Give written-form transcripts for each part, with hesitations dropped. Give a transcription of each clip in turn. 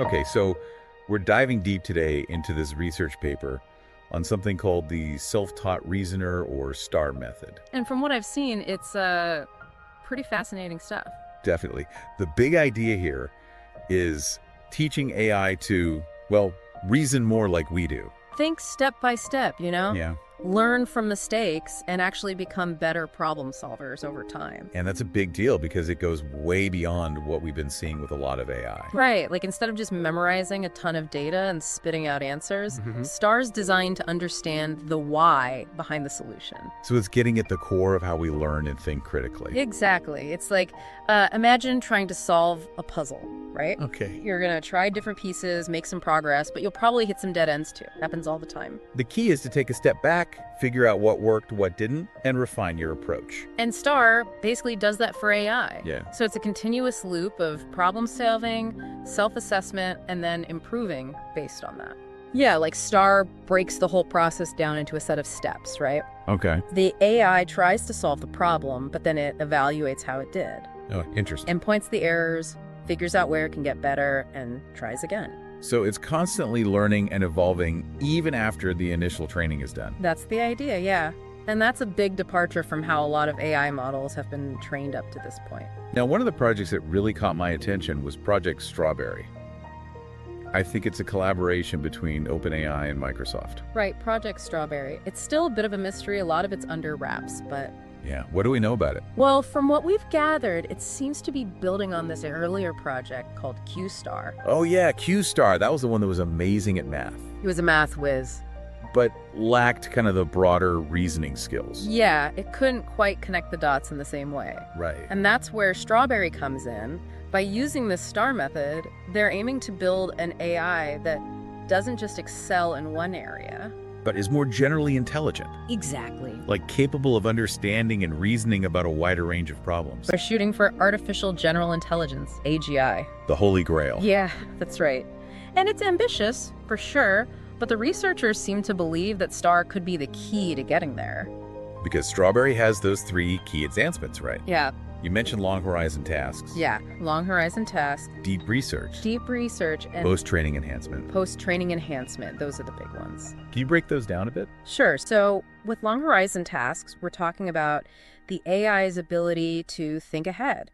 Okay, so we're diving deep today into this research paper on something called the self-taught reasoner or STAR method. And from what I've seen, it's pretty fascinating stuff. Definitely. The big idea here is teaching AI to, well, reason more like we do. Think step by step, Yeah. Learn from mistakes and actually become better problem solvers over time. And that's a big deal because it goes way beyond what we've been seeing with a lot of AI. Right, like instead of just memorizing a ton of data and spitting out answers, STAR's designed to understand the why behind the solution. So it's getting at the core of how we learn and think critically. Exactly. It's like, imagine trying to solve a puzzle, right? Okay. You're going to try different pieces, make some progress, but you'll probably hit some dead ends too. Happens all the time. The key is to take a step back, figure out what worked, what didn't, and refine your approach. And STAR basically does that for AI. Yeah. So it's a continuous loop of problem solving, self-assessment, and then improving based on that. Yeah, like STAR breaks the whole process down into a set of steps, right? Okay. The AI tries to solve the problem, but then it evaluates how it did. Oh, interesting. And points the errors, figures out where it can get better, and tries again. So it's constantly learning and evolving even after the initial training is done. That's the idea, yeah. And that's a big departure from how a lot of AI models have been trained up to this point. Now, one of the projects that really caught my attention was Project Strawberry. I think it's a collaboration between OpenAI and Microsoft. Right, Project Strawberry. It's still a bit of a mystery. A lot of it's under wraps, but... Yeah, what do we know about it? Well, from what we've gathered, it seems to be building on this earlier project called STAR. Oh yeah, STAR. That was the one that was amazing at math, He was a math whiz. but lacked kind of the broader reasoning skills. Yeah, it couldn't quite connect the dots in the same way. Right. And that's where Strawberry comes in. By using this STAR method, they're aiming to build an AI that doesn't just excel in one area. But is more generally intelligent, Exactly. like capable of understanding and reasoning about a wider range of problems. They're shooting for Artificial General Intelligence, AGI. The Holy Grail. Yeah, that's right. And it's ambitious, for sure, but the researchers seem to believe that STAR could be the key to getting there. Because Strawberry has those three key advancements, right? Yeah, You mentioned long horizon tasks, long horizon task, deep research, deep research, and post-training enhancement. post-training enhancement. Those are the big ones. Can you break those down a bit? Sure. So with long horizon tasks, we're talking about the AI's ability to think ahead,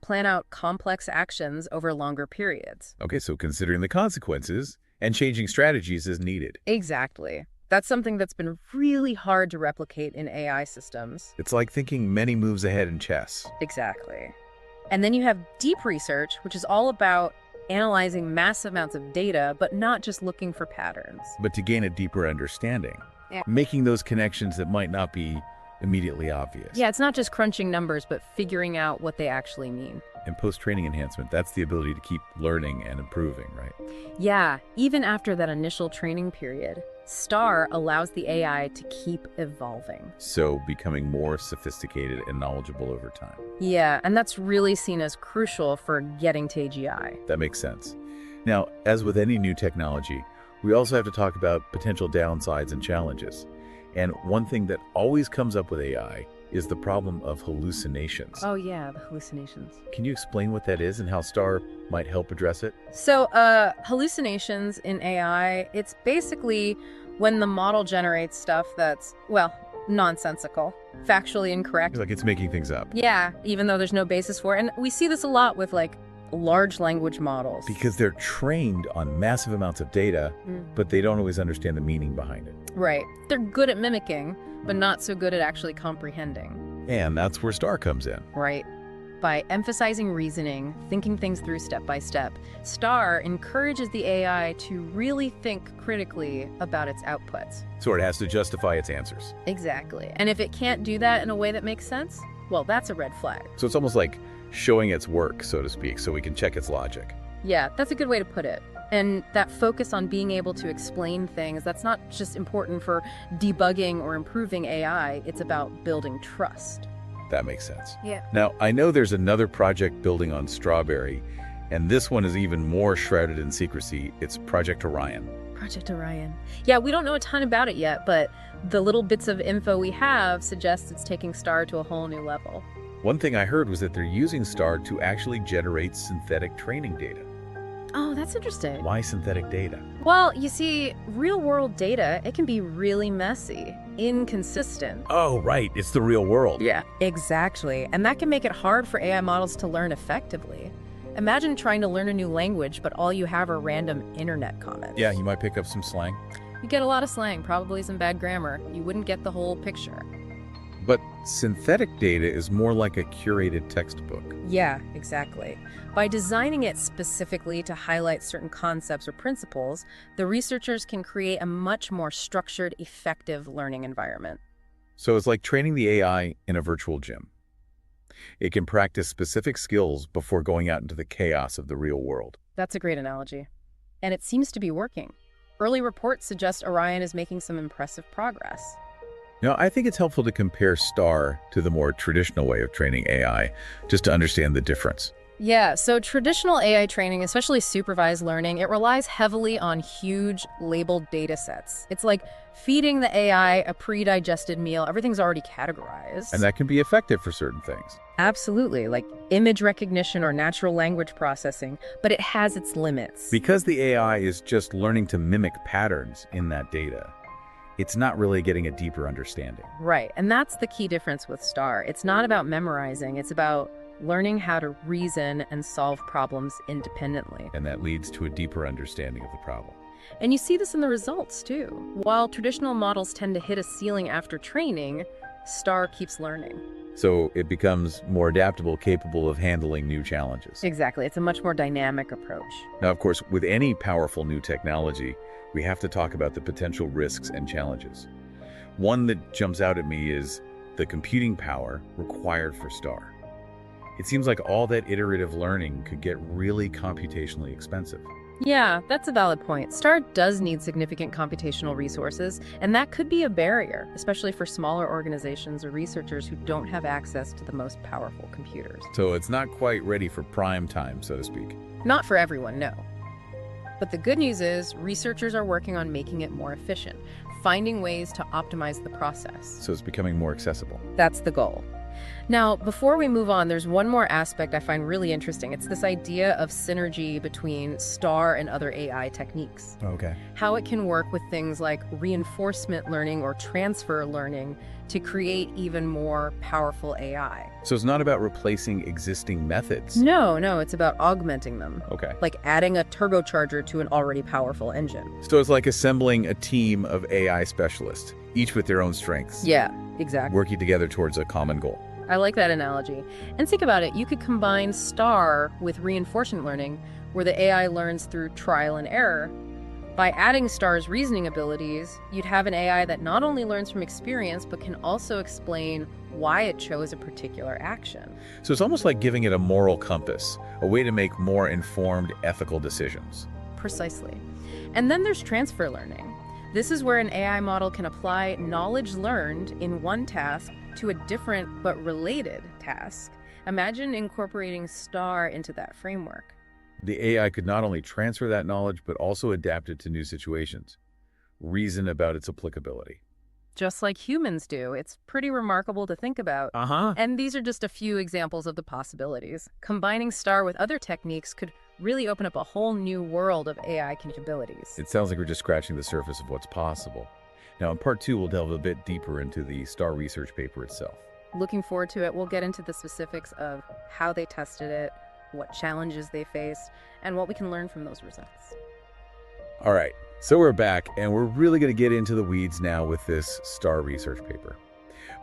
plan out complex actions over longer periods. Okay, so considering the consequences and changing strategies as needed. Exactly. That's something that's been really hard to replicate in AI systems. It's like thinking many moves ahead in chess. Exactly. And then you have deep research, which is all about analyzing massive amounts of data, but not just looking for patterns. But to gain a deeper understanding, Yeah. making those connections that might not be immediately obvious. Yeah, it's not just crunching numbers, but figuring out what they actually mean. And post-training enhancement, that's the ability to keep learning and improving, right? Yeah, even after that initial training period, STAR allows the AI to keep evolving. So becoming more sophisticated and knowledgeable over time. Yeah, and that's really seen as crucial for getting to AGI. That makes sense. Now, as with any new technology, we also have to talk about potential downsides and challenges. And one thing that always comes up with AI is the problem of hallucinations. Oh yeah, the hallucinations. Can you explain what that is and how STAR might help address it? So hallucinations in AI, it's basically when the model generates stuff that's, nonsensical, factually incorrect. Like it's making things up. Yeah, even though there's no basis for it. And we see this a lot with large language models. Because they're trained on massive amounts of data, but they don't always understand the meaning behind it. Right. They're good at mimicking, but not so good at actually comprehending. And that's where STAR comes in. Right. By emphasizing reasoning, thinking things through step by step, STAR encourages the AI to really think critically about its outputs. So it has to justify its answers. Exactly. And if it can't do that in a way that makes sense, well, that's a red flag. So it's almost like showing its work, so to speak, so we can check its logic. Yeah, that's a good way to put it. And that focus on being able to explain things, that's not just important for debugging or improving AI, it's about building trust. That makes sense. Yeah. Now, I know there's another project building on Strawberry, and this one is even more shrouded in secrecy. It's Project Orion. Project Orion. Yeah, we don't know a ton about it yet, but the little bits of info we have suggests it's taking STAR to a whole new level. One thing I heard was that they're using STAR to actually generate synthetic training data. Oh, that's interesting. Why synthetic data? Well, you see, real-world data, it can be really messy, inconsistent. Oh, right. It's the real world. Yeah, exactly. And that can make it hard for AI models to learn effectively. Imagine trying to learn a new language, but all you have are random internet comments. Yeah, you might pick up some slang. You get a lot of slang, probably some bad grammar. You wouldn't get the whole picture. But synthetic data is more like a curated textbook. Yeah, exactly. By designing it specifically to highlight certain concepts or principles, the researchers can create a much more structured, effective learning environment. So it's like training the AI in a virtual gym. It can practice specific skills before going out into the chaos of the real world. That's a great analogy. And it seems to be working. Early reports suggest Orion is making some impressive progress. Now, I think it's helpful to compare STaR to the more traditional way of training AI, just to understand the difference. Yeah, so traditional AI training, especially supervised learning, it relies heavily on huge labeled data sets. It's like feeding the AI a pre-digested meal. Everything's already categorized. And that can be effective for certain things. Absolutely, like image recognition or natural language processing, but it has its limits. Because the AI is just learning to mimic patterns in that data, it's not really getting a deeper understanding. Right, and that's the key difference with STaR. It's not about memorizing, it's about learning how to reason and solve problems independently. And that leads to a deeper understanding of the problem. And you see this in the results, too. While traditional models tend to hit a ceiling after training, STaR keeps learning. So it becomes more adaptable, capable of handling new challenges. Exactly. It's a much more dynamic approach. Now, of course, with any powerful new technology, we have to talk about the potential risks and challenges. One that jumps out at me is the computing power required for STaR. It seems like all that iterative learning could get really computationally expensive. Yeah, that's a valid point. STaR does need significant computational resources, and that could be a barrier, especially for smaller organizations or researchers who don't have access to the most powerful computers. So it's not quite ready for prime time, so to speak. Not for everyone, no. But the good news is researchers are working on making it more efficient, finding ways to optimize the process. So it's becoming more accessible. That's the goal. Now, before we move on, there's one more aspect I find really interesting. It's this idea of synergy between STaR and other AI techniques. Okay. How it can work with things like reinforcement learning or transfer learning to create even more powerful AI. So it's not about replacing existing methods. No, it's about augmenting them. Okay. Like adding a turbocharger to an already powerful engine. So it's like assembling a team of AI specialists, each with their own strengths. Yeah, exactly. Working together towards a common goal. I like that analogy. And think about it, you could combine STaR with reinforcement learning, where the AI learns through trial and error. By adding STaR's reasoning abilities, you'd have an AI that not only learns from experience, but can also explain why it chose a particular action. So it's almost like giving it a moral compass, a way to make more informed, ethical decisions. Precisely. And then there's transfer learning. This is where an AI model can apply knowledge learned in one task to a different but related task. Imagine incorporating STaR into that framework. The AI could not only transfer that knowledge, but also adapt it to new situations, reason about its applicability. Just like humans do. It's pretty remarkable to think about. And these are just a few examples of the possibilities. Combining STaR with other techniques could really open up a whole new world of AI capabilities. It sounds like we're just scratching the surface of what's possible. Now, in part 2, we'll delve a bit deeper into the STaR research paper itself. Looking forward to it. We'll get into the specifics of how they tested it, what challenges they faced, and what we can learn from those results. All right, so we're back, and we're really going to get into the weeds now with this STaR research paper.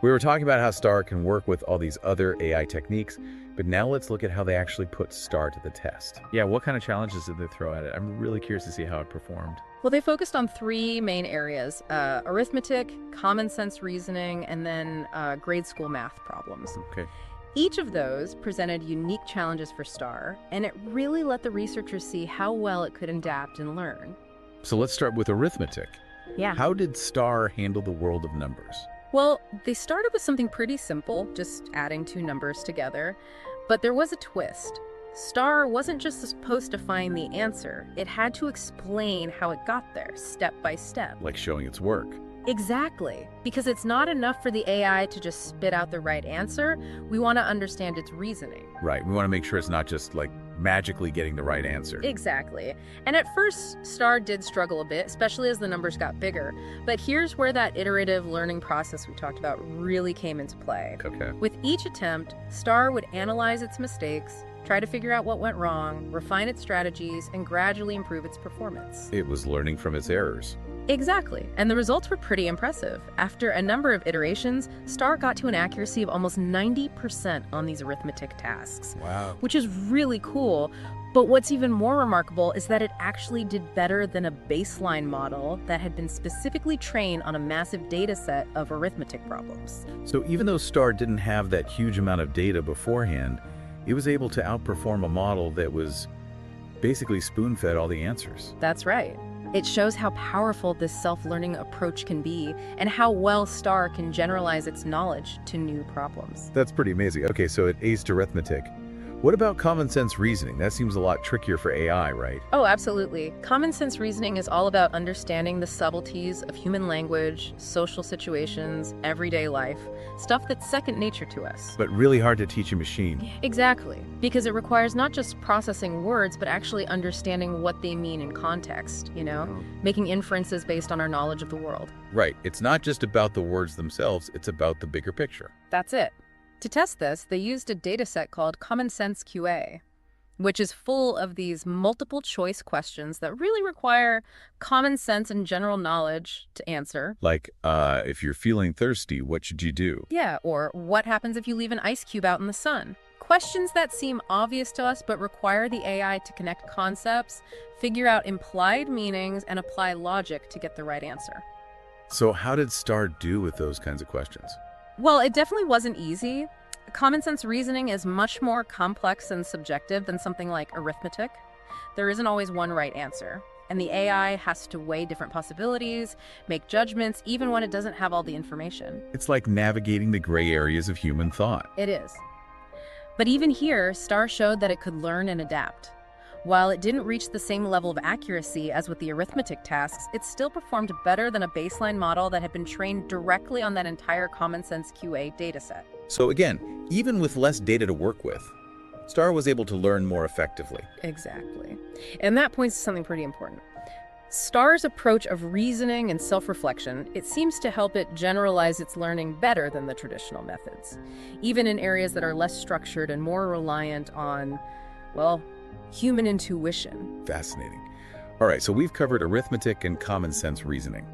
We were talking about how STaR can work with all these other AI techniques, but now let's look at how they actually put STaR to the test. Yeah, what kind of challenges did they throw at it? I'm really curious to see how it performed. Well, they focused on 3 main areas: arithmetic, common sense reasoning, and then grade school math problems. Okay. Each of those presented unique challenges for STaR, and it really let the researchers see how well it could adapt and learn. So let's start with arithmetic. Yeah. How did STaR handle the world of numbers? Well, they started with something pretty simple, just adding 2 numbers together, but there was a twist. STaR wasn't just supposed to find the answer, it had to explain how it got there, step by step. Like showing its work. Exactly. Because it's not enough for the AI to just spit out the right answer. We want to understand its reasoning. Right, we want to make sure it's not just like magically getting the right answer. Exactly. And at first, STaR did struggle a bit, especially as the numbers got bigger. But here's where that iterative learning process we talked about really came into play. Okay. With each attempt, STaR would analyze its mistakes, try to figure out what went wrong, refine its strategies, and gradually improve its performance. It was learning from its errors. Exactly. And the results were pretty impressive. After a number of iterations, STaR got to an accuracy of almost 90% on these arithmetic tasks. Wow. Which is really cool. But what's even more remarkable is that it actually did better than a baseline model that had been specifically trained on a massive data set of arithmetic problems. So even though STaR didn't have that huge amount of data beforehand, it was able to outperform a model that was basically spoon-fed all the answers. That's right. It shows how powerful this self-learning approach can be and how well STaR can generalize its knowledge to new problems. That's pretty amazing. Okay, so it aced arithmetic. What about common sense reasoning? That seems a lot trickier for AI, right? Oh, absolutely. Common sense reasoning is all about understanding the subtleties of human language, social situations, everyday life, stuff that's second nature to us. But really hard to teach a machine. Exactly, because it requires not just processing words, but actually understanding what they mean in context, making inferences based on our knowledge of the world. Right. It's not just about the words themselves, it's about the bigger picture. That's it. To test this, they used a dataset called Common Sense QA, which is full of these multiple choice questions that really require common sense and general knowledge to answer. Like, if you're feeling thirsty, what should you do? Yeah, or what happens if you leave an ice cube out in the sun? Questions that seem obvious to us but require the AI to connect concepts, figure out implied meanings, and apply logic to get the right answer. So how did STaR do with those kinds of questions? Well, it definitely wasn't easy. Common sense reasoning is much more complex and subjective than something like arithmetic. There isn't always one right answer, and the AI has to weigh different possibilities, make judgments, even when it doesn't have all the information. It's like navigating the gray areas of human thought. It is. But even here, STaR showed that it could learn and adapt. While it didn't reach the same level of accuracy as with the arithmetic tasks, it still performed better than a baseline model that had been trained directly on that entire Common Sense QA dataset. So again, even with less data to work with, STaR was able to learn more effectively. Exactly. And that points to something pretty important. STaR's approach of reasoning and self-reflection, it seems to help it generalize its learning better than the traditional methods, even in areas that are less structured and more reliant on, well, human intuition. Fascinating. All right, so we've covered arithmetic and common sense reasoning.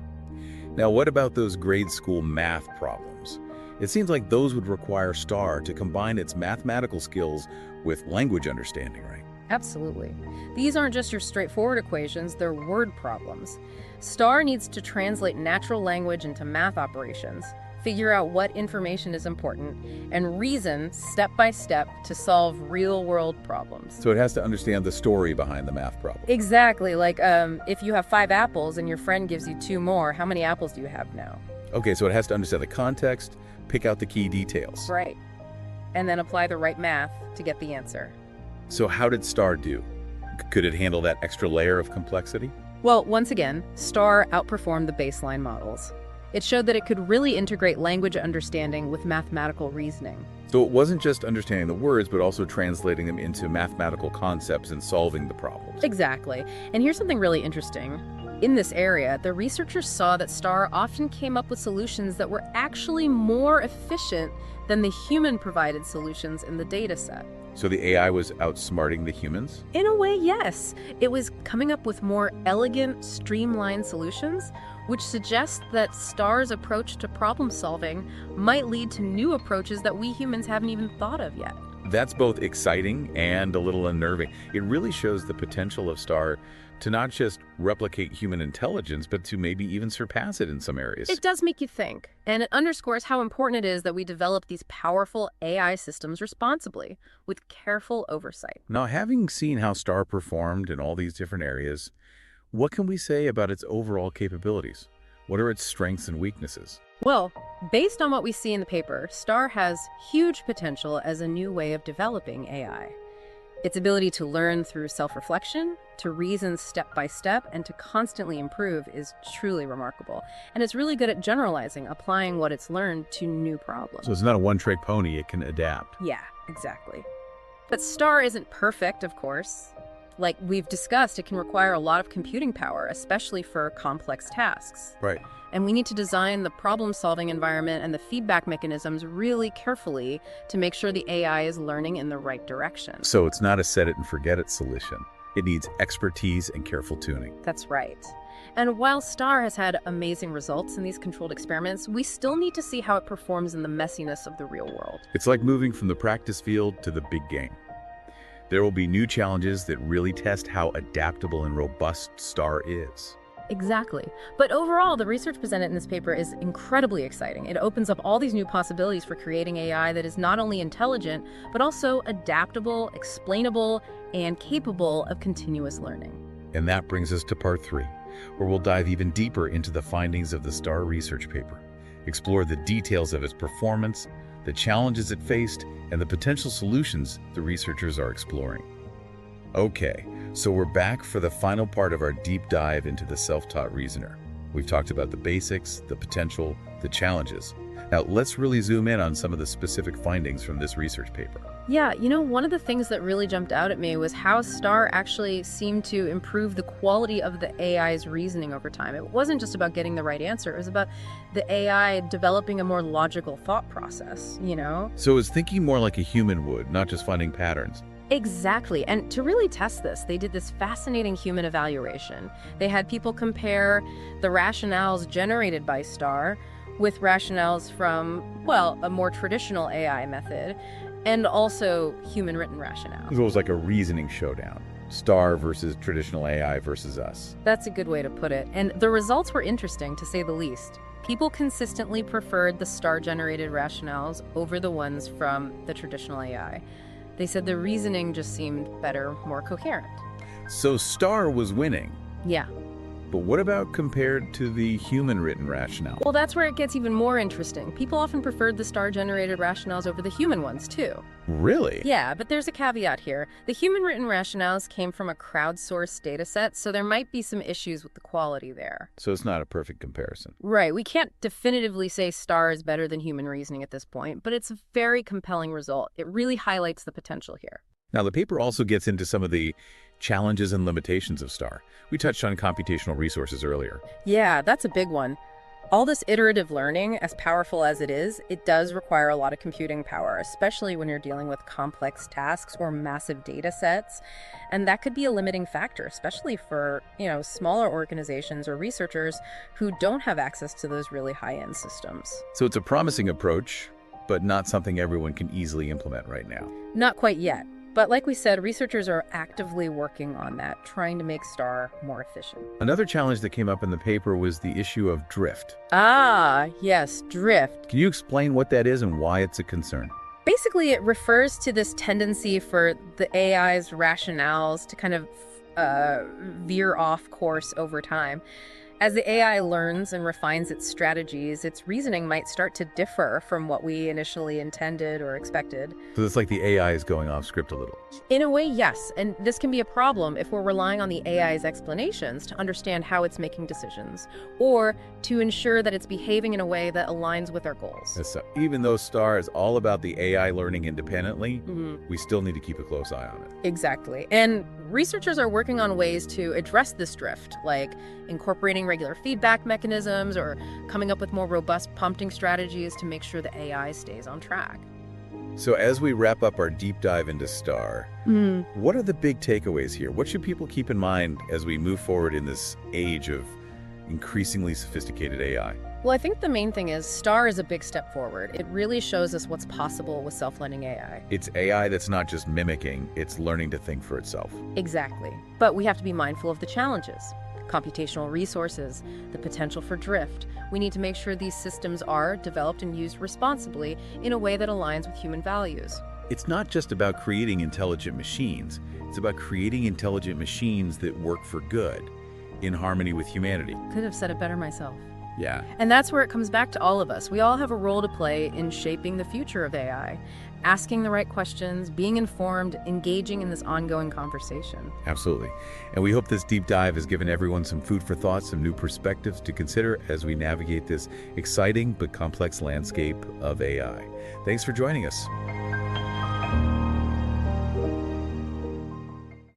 Now, what about those grade school math problems? It seems like those would require STaR to combine its mathematical skills with language understanding, right? Absolutely. These aren't just your straightforward equations, they're word problems. STaR needs to translate natural language into math operations, figure out what information is important, and reason step by step to solve real-world problems. So it has to understand the story behind the math problem. Exactly. Like, if you have 5 apples and your friend gives you 2 more, how many apples do you have now? Okay, so it has to understand the context, pick out the key details. Right. And then apply the right math to get the answer. So how did STaR do? Could it handle that extra layer of complexity? Well, once again, STaR outperformed the baseline models. It showed that it could really integrate language understanding with mathematical reasoning. So it wasn't just understanding the words, but also translating them into mathematical concepts and solving the problems. Exactly. And here's something really interesting. In this area, the researchers saw that STaR often came up with solutions that were actually more efficient than the human-provided solutions in the data set. So the AI was outsmarting the humans? In a way, yes. It was coming up with more elegant, streamlined solutions, which suggests that STaR's approach to problem solving might lead to new approaches that we humans haven't even thought of yet. That's both exciting and a little unnerving. It really shows the potential of STaR to not just replicate human intelligence, but to maybe even surpass it in some areas. It does make you think, and it underscores how important it is that we develop these powerful AI systems responsibly, with careful oversight. Now, having seen how STaR performed in all these different areas, what can we say about its overall capabilities? What are its strengths and weaknesses? Well, based on what we see in the paper, STaR has huge potential as a new way of developing AI. Its ability to learn through self-reflection, to reason step by step, and to constantly improve is truly remarkable. And it's really good at generalizing, applying what it's learned to new problems. So it's not a one-trick pony, it can adapt. Yeah, exactly. But STAR isn't perfect, of course. Like we've discussed, it can require a lot of computing power, especially for complex tasks. Right. And we need to design the problem-solving environment and the feedback mechanisms really carefully to make sure the AI is learning in the right direction. So it's not a set-it-and-forget-it solution. It needs expertise and careful tuning. That's right. And while STAR has had amazing results in these controlled experiments, we still need to see how it performs in the messiness of the real world. It's like moving from the practice field to the big game. There will be new challenges that really test how adaptable and robust STAR is. Exactly. But overall, the research presented in this paper is incredibly exciting. It opens up all these new possibilities for creating AI that is not only intelligent, but also adaptable, explainable, and capable of continuous learning. And that brings us to part 3, where we'll dive even deeper into the findings of the STAR research paper, explore the details of its performance, the challenges it faced, and the potential solutions the researchers are exploring. Okay, so we're back for the final part of our deep dive into the self-taught reasoner. We've talked about the basics, the potential, the challenges. Now let's really zoom in on some of the specific findings from this research paper. Yeah, one of the things that really jumped out at me was how STAR actually seemed to improve the quality of the AI's reasoning over time. It wasn't just about getting the right answer, it was about the AI developing a more logical thought process, So it's thinking more like a human would, not just finding patterns. Exactly. And to really test this, they did this fascinating human evaluation. They had people compare the rationales generated by STAR with rationales from, a more traditional AI method, and also human-written rationale. It was like a reasoning showdown. STAR versus traditional AI versus us. That's a good way to put it. And the results were interesting, to say the least. People consistently preferred the STAR-generated rationales over the ones from the traditional AI. They said the reasoning just seemed better, more coherent. So STAR was winning. Yeah. But what about compared to the human-written rationale? Well, that's where it gets even more interesting. People often preferred the STAR-generated rationales over the human ones, too. Really? Yeah, but there's a caveat here. The human-written rationales came from a crowdsourced data set, so there might be some issues with the quality there. So it's not a perfect comparison. Right. We can't definitively say STAR is better than human reasoning at this point, but it's a very compelling result. It really highlights the potential here. Now, the paper also gets into some of the challenges and limitations of STAR. We touched on computational resources earlier. Yeah, that's a big one. All this iterative learning, as powerful as it is, it does require a lot of computing power, especially when you're dealing with complex tasks or massive data sets. And that could be a limiting factor, especially for, smaller organizations or researchers who don't have access to those really high-end systems. So it's a promising approach, but not something everyone can easily implement right now. Not quite yet. But like we said, researchers are actively working on that, trying to make STAR more efficient. Another challenge that came up in the paper was the issue of drift. Ah, yes, drift. Can you explain what that is and why it's a concern? Basically, it refers to this tendency for the AI's rationales to kind of veer off course over time. As the AI learns and refines its strategies, its reasoning might start to differ from what we initially intended or expected. So it's like the AI is going off script a little. In a way, yes. And this can be a problem if we're relying on the AI's explanations to understand how it's making decisions, or to ensure that it's behaving in a way that aligns with our goals. So even though STAR is all about the AI learning independently, Mm-hmm. we still need to keep a close eye on it. Exactly. And researchers are working on ways to address this drift, like incorporating regular feedback mechanisms or coming up with more robust prompting strategies to make sure the AI stays on track. So as we wrap up our deep dive into STAR, what are the big takeaways here? What should people keep in mind as we move forward in this age of increasingly sophisticated AI? Well, I think the main thing is STAR is a big step forward. It really shows us what's possible with self-learning AI. It's AI that's not just mimicking, it's learning to think for itself. Exactly. But we have to be mindful of the challenges. Computational resources, the potential for drift. We need to make sure these systems are developed and used responsibly in a way that aligns with human values. It's not just about creating intelligent machines. It's about creating intelligent machines that work for good, in harmony with humanity. Could have said it better myself. Yeah. And that's where it comes back to all of us. We all have a role to play in shaping the future of AI, asking the right questions, being informed, engaging in this ongoing conversation. Absolutely. And we hope this deep dive has given everyone some food for thought, some new perspectives to consider as we navigate this exciting but complex landscape of AI. Thanks for joining us.